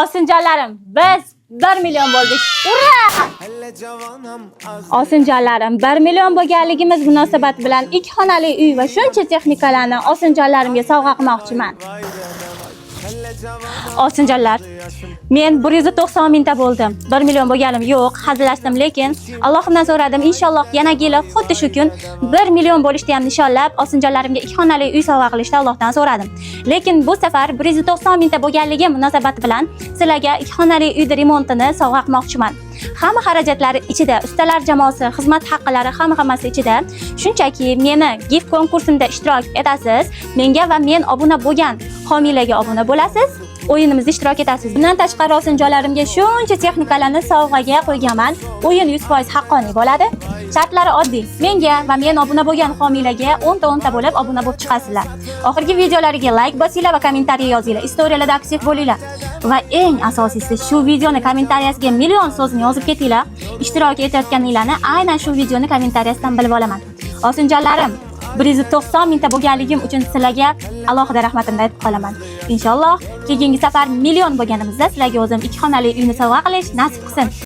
Osinjonlarim, biz 1 million bo'ldik. Ura! Osinjonlarim, 1 million bo'lganligimiz munosabat bilan 2 xonali uy va shuncha texnikalarni osinjonlarimga sovg'a qilmoqchiman. Osinjonlar, men 190 mingta bo'ldim. 1 million bo'lganim yo'q, hazillashdim, lekin Allohimdan so'radim, inshaalloh yana yili xuddi shu kun 1 million bo'lishni ham nishonlab, osinjonlarimga 2 xonali uy sovg'a qilishni Allohdan so'radim. Lekin bu safar 190 mingta bo'lganligi munosabat bilan sizlarga 2 xonali uyni remontini sovg'a qilmoqchiman. Hamma xarajatlari ichida, ustalar jamoasi, xizmat haqqilari hammasi ichida. Shunchaki meni gift konkursimda ishtirok etasiz, menga va men obuna bo'lgan homiylarga obuna bo'lasiz, o'yinimizda ishtirok etasiz. Bundan tashqari osinjonlarimga shuncha texnikalarni sovg'aga qo'yganman. O'yin 100% haqqoniy bo'ladi. Shartlari oddiy. Menga va men obuna bo'lgan homiylarga 10 ta bo'lib obuna bo'lib chiqasizlar. Oxirgi videolariga like bosinglar va kommentariy yozinglar. Istoriyalarda aktiv bo'linglar. Va eng asosiysi shu videoni kommentariyasiga million so'zni yozib ketinglar. Ishtirok etayotganinglarni aynan shu videoni kommentariyasidan bilib olaman. Osinjonlarim, 190 mingta bo'lganligim uchun sizlarga alohida rahmatimni aytib qolaman. Inshaalloh keyingi safar million bo'lganimizda sizlarga o'zim 2 xonali uyni sovg'a qilish nasib qilsin.